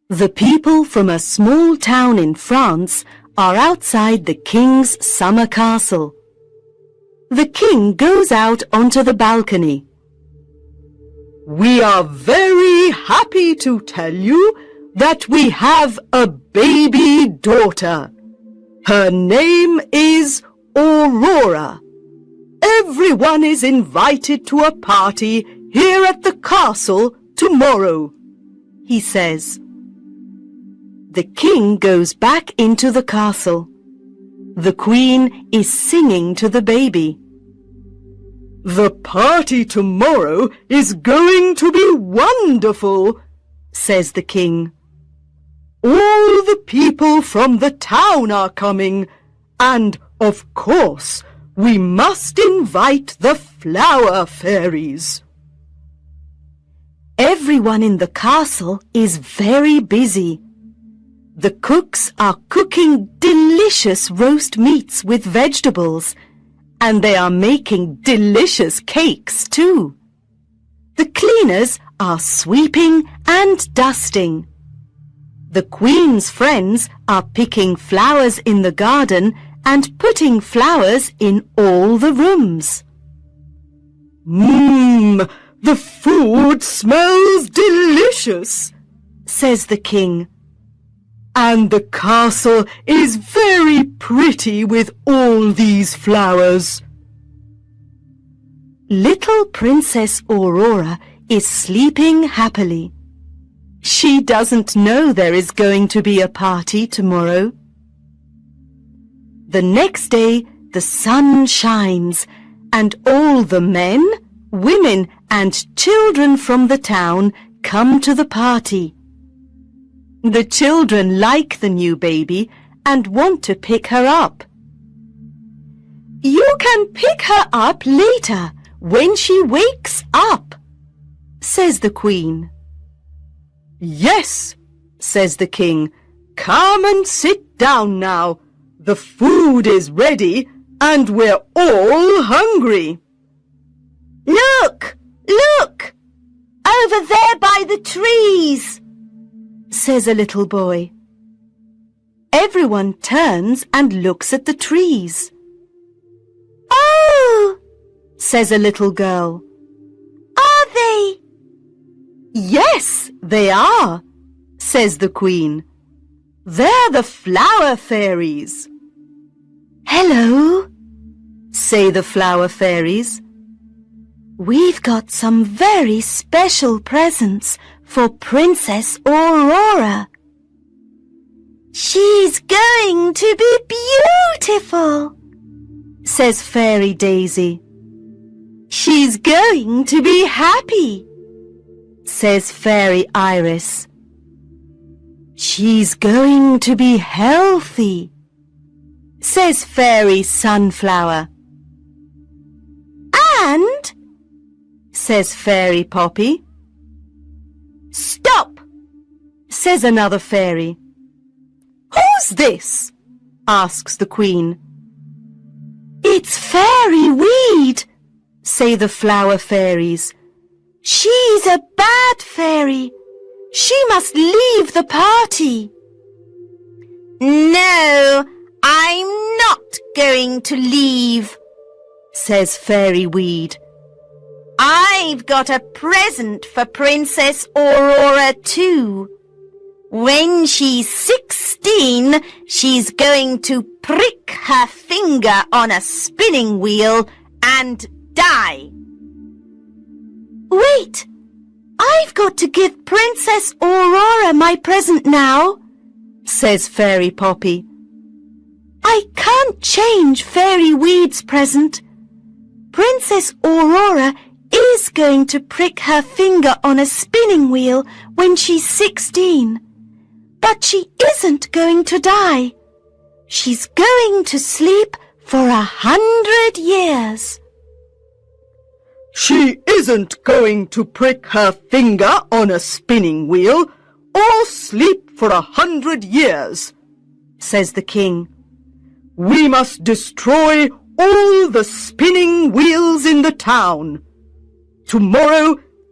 The people from a small town in France are outside the king's summer castle. The king goes out onto the balcony. "We are very happy to tell you that we have a baby daughter. Her name is Aurora. Everyone is invited to a party here at the castle tomorrow," he says. The king goes back into the castle. The queen is singing to the baby. "The party tomorrow is going to be wonderful," says the king. "All the people from the town are coming, and, of course, we must invite the flower fairies." Everyone in the castle is very busy. The cooks are cooking delicious roast meats with vegetables, and they are making delicious cakes too. The cleaners are sweeping and dusting. The Queen's friends are picking flowers in the garden and putting flowers in all the rooms. The food smells delicious," says the king. "And the castle is very pretty with all these flowers." Little Princess Aurora is sleeping happily. She doesn't know there is going to be a party tomorrow. The next day, the sun shines, and all the men, women, and children from the town come to the party. The children like the new baby and want to pick her up. "You can pick her up later when she wakes up," says the queen. "Yes," says the king. "Come and sit down now. The food is ready and we're all hungry." "Look, look, over there by the trees," says a little boy. Everyone turns and looks at the trees. "Oh," says a little girl. "Are they?" "Yes, they are," says the queen. "They're the flower fairies." "Hello," say the flower fairies. "We've got some very special presents for Princess Aurora." "She's going to be beautiful," says Fairy Daisy. "She's going to be happy," says Fairy Iris. "She's going to be healthy," says Fairy Sunflower. "And," says Fairy Poppy. "Stop," says another fairy. "Who's this?" asks the queen. "It's Fairy Weed," say the flower fairies. "She's a bad fairy. She must leave the party." "No, I'm not going to leave," says Fairy Weed. "I've got a present for Princess Aurora too. When she's 16, she's going to prick her finger on a spinning wheel and die." "Wait, I've got to give Princess Aurora my present now," says Fairy Poppy. "I can't change Fairy Weed's present. Princess Aurora is going to prick her finger on a spinning wheel when she's 16. But she isn't going to die. She's going to sleep for 100 years. "She isn't going to prick her finger on a spinning wheel or sleep for 100 years, says the king. "We must destroy all the spinning wheels in the town. Tomorrow,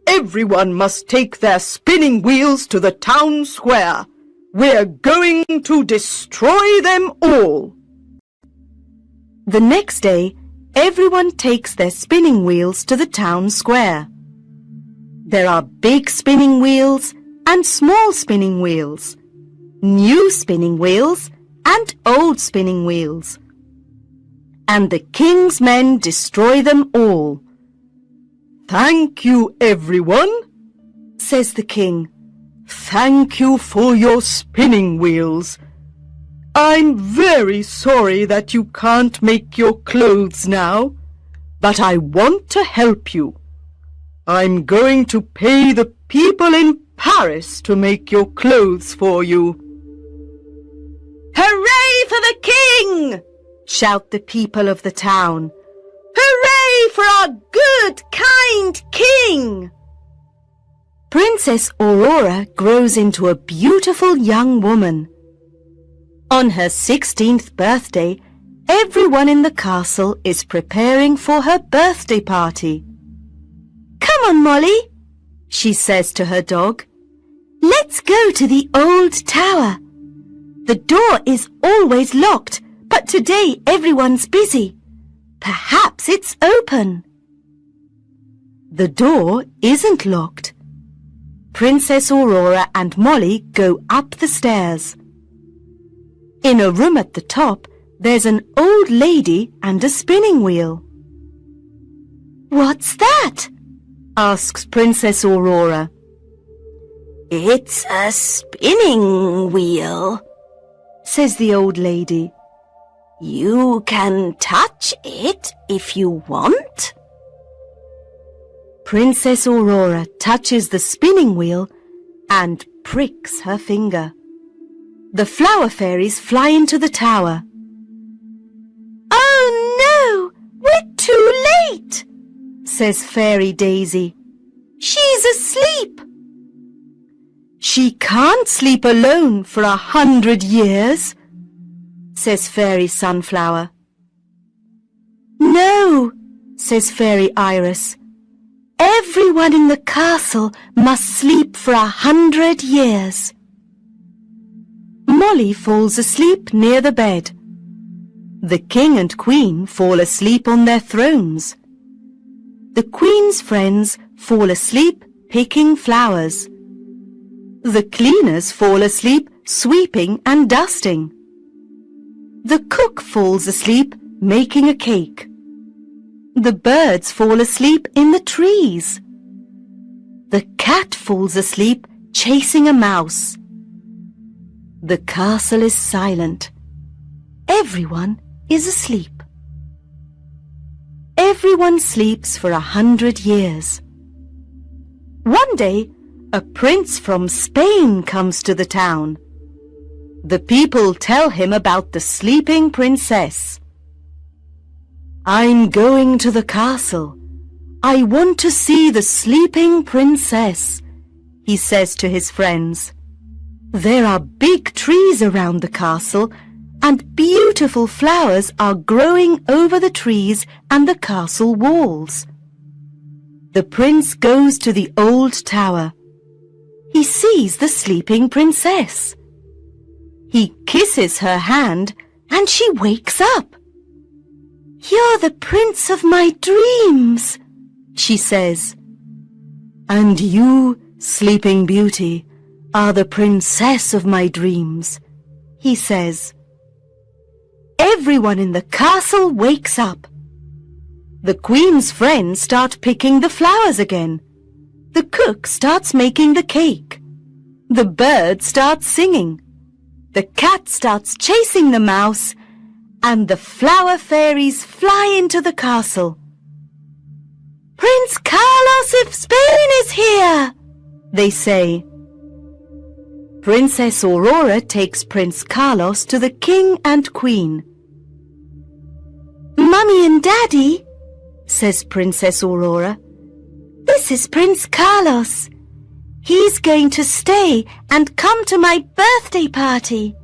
everyone must take their spinning wheels to the town square. We're going to destroy them all. The next day, everyone takes their spinning wheels to the town square. There are big spinning wheels and small spinning wheels, new spinning wheels and old spinning wheels. And the king's men destroy them all. Thank you, everyone, says the king. Thank you for your spinning wheels. I'm very sorry that you can't make your clothes now, but I want to help you. I'm going to pay the people in Paris to make your clothes for you. Hooray for the king! Shout the people of the town. Hooray for our good, kind king! Princess Aurora grows into a beautiful young woman. On her 16th birthday, everyone in the castle is preparing for her birthday party. Come on, Molly, she says to her dog. Let's go to the old tower. The door is always locked, but today everyone's busy. Perhaps it's open. The door isn't locked. Princess Aurora and Molly go up the stairs. In a room at the top, there's an old lady and a spinning wheel. What's that? Asks Princess Aurora. It's a spinning wheel, says the old lady. You can touch it if you want. Princess Aurora touches the spinning wheel and pricks her finger. The flower fairies fly into the tower. Oh no, we're too late, says Fairy Daisy. She's asleep. She can't sleep alone for 100 years, says Fairy Sunflower. No, says Fairy Iris. Everyone in the castle must sleep for 100 years. Molly falls asleep near the bed. The king and queen fall asleep on their thrones. The queen's friends fall asleep picking flowers. The cleaners fall asleep sweeping and dusting. The cook falls asleep making a cake. The birds fall asleep in the trees. The cat falls asleep chasing a mouse. The castle is silent. Everyone is asleep. Everyone sleeps for 100 years. One day, a prince from Spain comes to the town. The people tell him about the sleeping princess. I'm going to the castle. I want to see the sleeping princess, he says to his friends. There are big trees around the castle, and beautiful flowers are growing over the trees and the castle walls. The prince goes to the old tower. He sees the sleeping princess. He kisses her hand, and she wakes up. You're the prince of my dreams, she says. And you, Sleeping Beauty, are the princess of my dreams, he says. Everyone in the castle wakes up. The queen's friends start picking the flowers again. The cook starts making the cake. The bird starts singing. The cat starts chasing the mouse, and the flower fairies fly into the castle. Prince Carlos of Spain is here, they say. Princess Aurora takes Prince Carlos to the king and queen. Mummy and Daddy, says Princess Aurora, this is Prince Carlos. He's going to stay and come to my birthday party.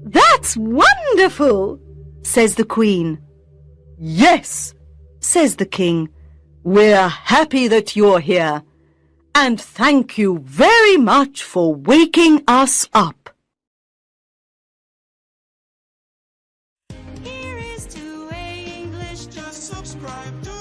That's wonderful, says the queen. Yes, says the king. We're happy that you're here. and thank you very much for waking us up. Here is to English. Just subscribe to